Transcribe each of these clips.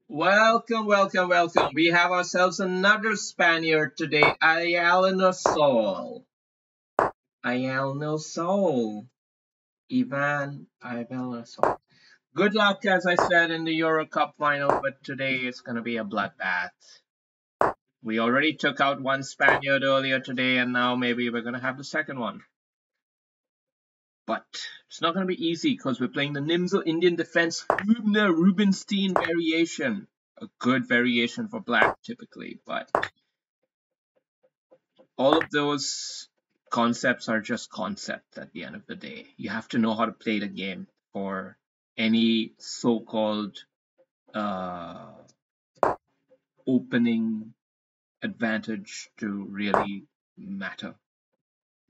Welcome, welcome, welcome. We have ourselves another Spaniard today, Ayanosol. Ayanosol. Ivanosol. Good luck, as I said, in the Euro Cup final, but today it's going to be a bloodbath. We already took out one Spaniard earlier today, and now maybe we're going to have the second one. But it's not going to be easy because we're playing the Nimzo Indian Defense Hübner Rubinstein variation. A good variation for black typically, but all of those concepts are just concepts at the end of the day. You have to know how to play the game for any so-called uh, opening advantage to really matter.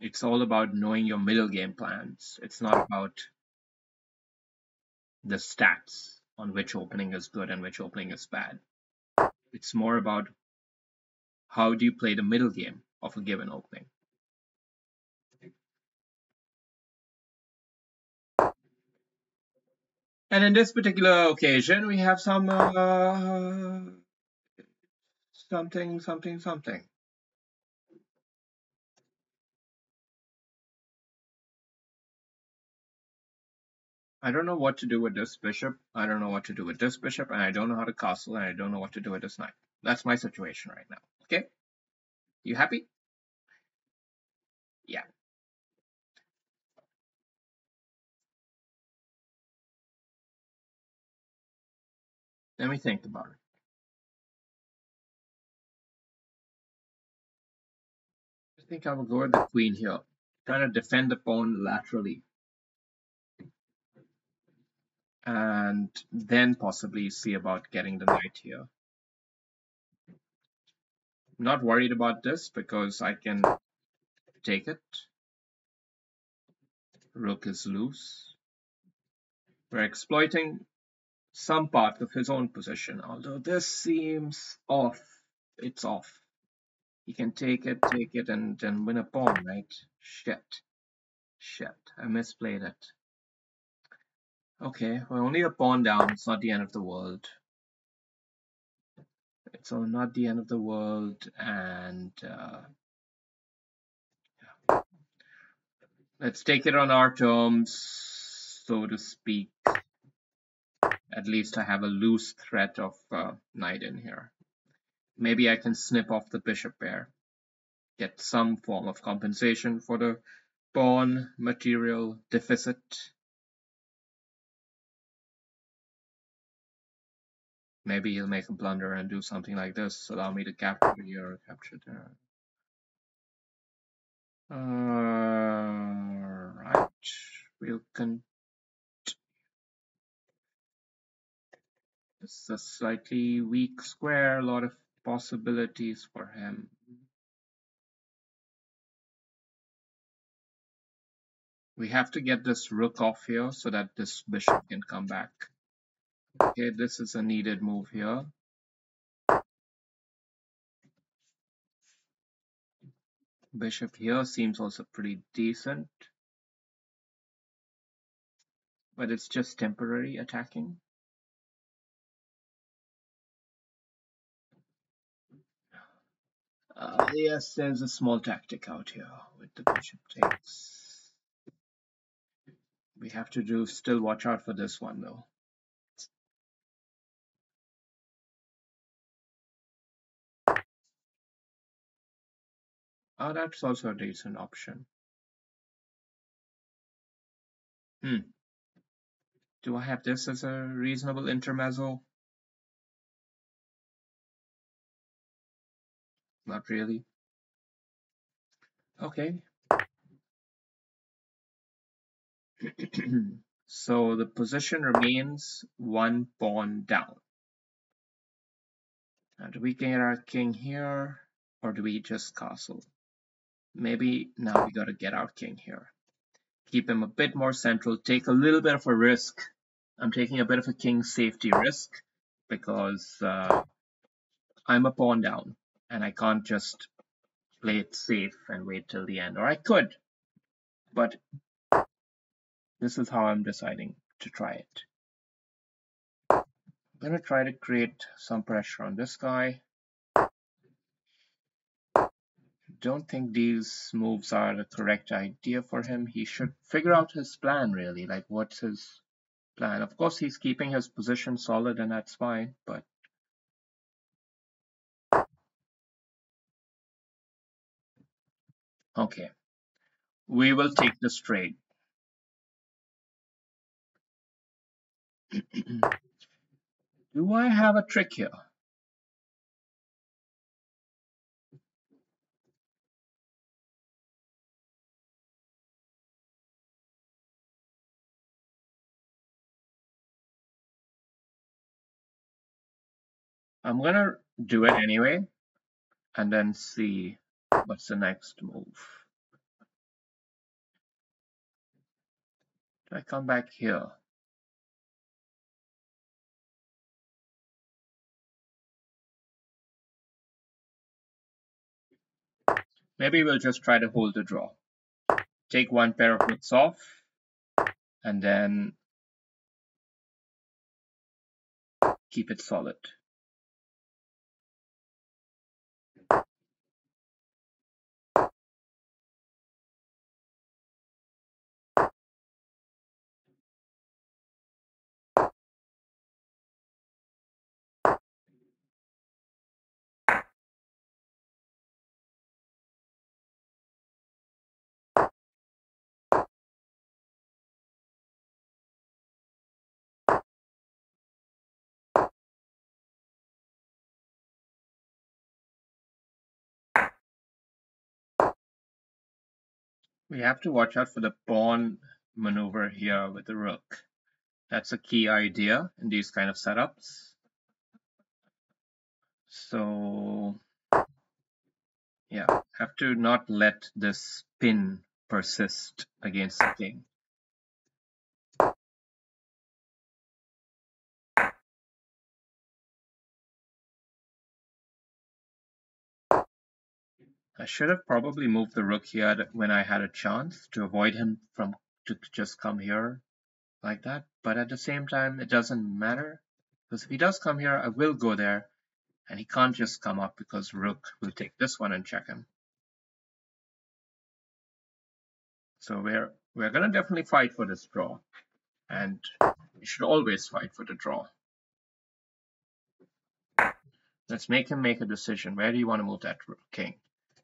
It's all about knowing your middle game plans. It's not about the stats on which opening is good and which opening is bad. It's more about how do you play the middle game of a given opening. And in this particular occasion, we have some something. I don't know what to do with this bishop. I don't know what to do with this bishop, and I don't know how to castle, and I don't know what to do with this knight. That's my situation right now. Okay? You happy? Yeah. Let me think about it. I think I will go with the queen here. Trying to defend the pawn laterally. And then possibly see about getting the knight here. I'm not worried about this because I can take it. Rook is loose. We're exploiting some part of his own position, although this seems off. It's off. He can take it, and then win a pawn, right? Shit. I misplayed it. Okay, we're only a pawn down. It's not the end of the world. It's not the end of the world, and let's take it on our terms, so to speak. At least I have a loose threat of knight in here. Maybe I can snip off the bishop pair, get some form of compensation for the pawn material deficit. Maybe he'll make a blunder and do something like this. Allow me to capture here, capture there. Right. We'll This is a slightly weak square, a lot of possibilities for him. We have to get this rook off here so that this bishop can come back. Okay, this is a needed move here. Bishop here seems also pretty decent, but it's just temporary attacking. Yes, there's a small tactic out here with the bishop takes. We have to still watch out for this one though. Oh, that's also a decent option. Do I have this as a reasonable intermezzo? Not really. Okay. So the position remains one pawn down. Now, do we get our king here, or do we just castle? Maybe now we gotta get our king here. Keep him a bit more central, take a little bit of a risk. I'm taking a bit of a king safety risk because I'm a pawn down and I can't just play it safe and wait till the end. Or I could, but this is how I'm deciding to try it. gonna try to create some pressure on this guy. Don't think these moves are the correct idea for him. He should figure out his plan, really. Like, what's his plan? Of course, he's keeping his position solid, and that's fine, but okay. We will take this trade. Do I have a trick here? I'm gonna do it anyway, and then see what's the next move. Do I come back here? Maybe we'll just try to hold the draw. Take one pair of rooks off, and then keep it solid. We have to watch out for the pawn maneuver here with the rook. That's a key idea in these kind of setups. So yeah, have to not let this pin persist against the king. I should have probably moved the rook here when I had a chance to avoid him from to just come here like that. But at the same time, it doesn't matter, because if he does come here, I will go there, and he can't just come up because rook will take this one and check him. So we're gonna definitely fight for this draw, and we should always fight for the draw. Let's make him make a decision. Where do you want to move that king?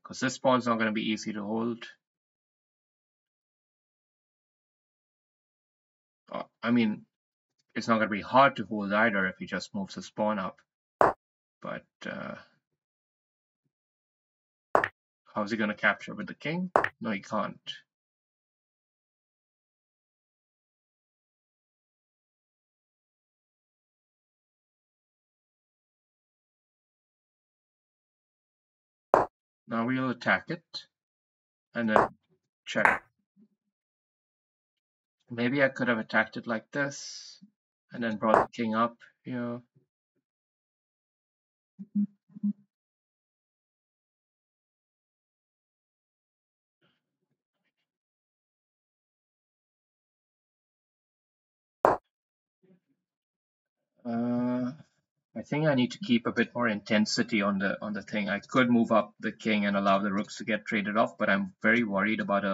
Because this pawn's not going to be easy to hold. I mean, it's not going to be hard to hold either if he just moves his pawn up. But how's he going to capture with the king? No, he can't. Now we'll attack it and then check. Maybe I could have attacked it like this and then brought the king up here. I think I need to keep a bit more intensity on the thing. I could move up the king and allow the rooks to get traded off, but I'm very worried about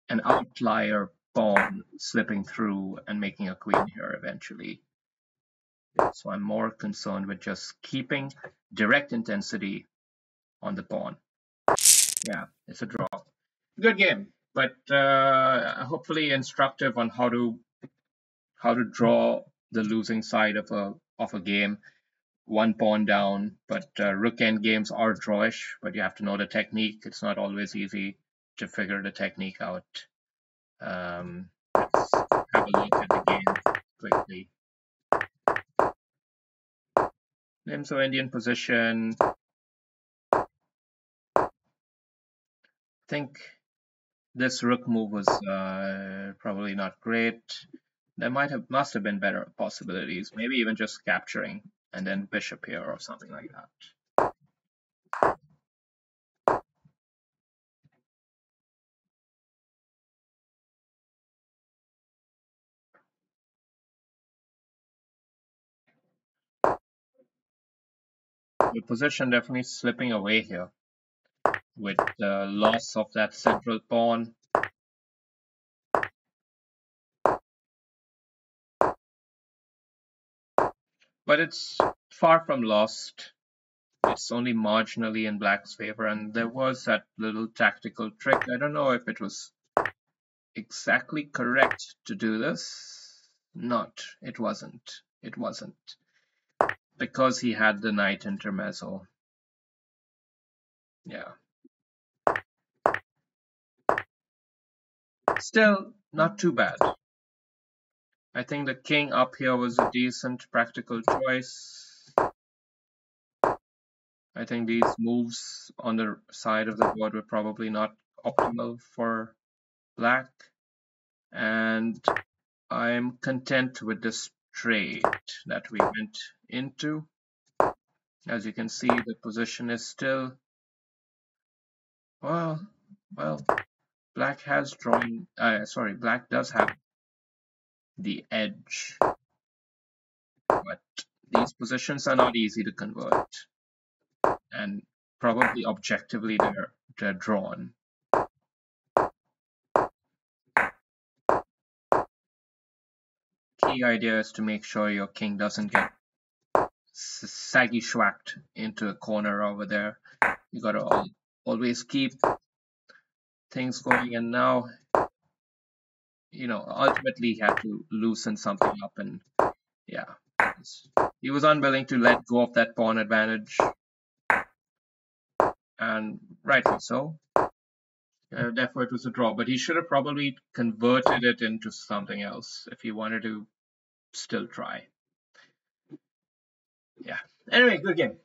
an outlier pawn slipping through and making a queen here eventually. So I'm more concerned with just keeping direct intensity on the pawn. Yeah, it's a draw. Good game, but hopefully instructive on how to draw the losing side of a game. One pawn down, but rook end games are drawish, but you have to know the technique. It's not always easy to figure the technique out. Let's have a look at the game quickly. Nimzo Indian position. I think this rook move was probably not great. There must have been better possibilities. Maybe even just capturing and then bishop here or something like that. position definitely slipping away here with the loss of that central pawn. But it's far from lost. It's only marginally in black's favor, and there was that little tactical trick. I don't know if it was exactly correct to do this. It wasn't. It wasn't. Because he had the knight intermezzo. Yeah. Still, not too bad. I think the king up here was a decent practical choice. I think these moves on the side of the board were probably not optimal for black. And I'm content with this trade that we went into. As you can see, the position is still, well, black has drawn, black does have the edge, but these positions are not easy to convert, and probably objectively they're drawn. Key idea is to make sure your king doesn't get saggy schwacked into a corner over there. You gotta always keep things going, and now, ultimately he had to loosen something up, and yeah, he was unwilling to let go of that pawn advantage, and rightly so. Therefore it was a draw, but he should have probably converted it into something else if he wanted to still try. Yeah. Anyway, good game.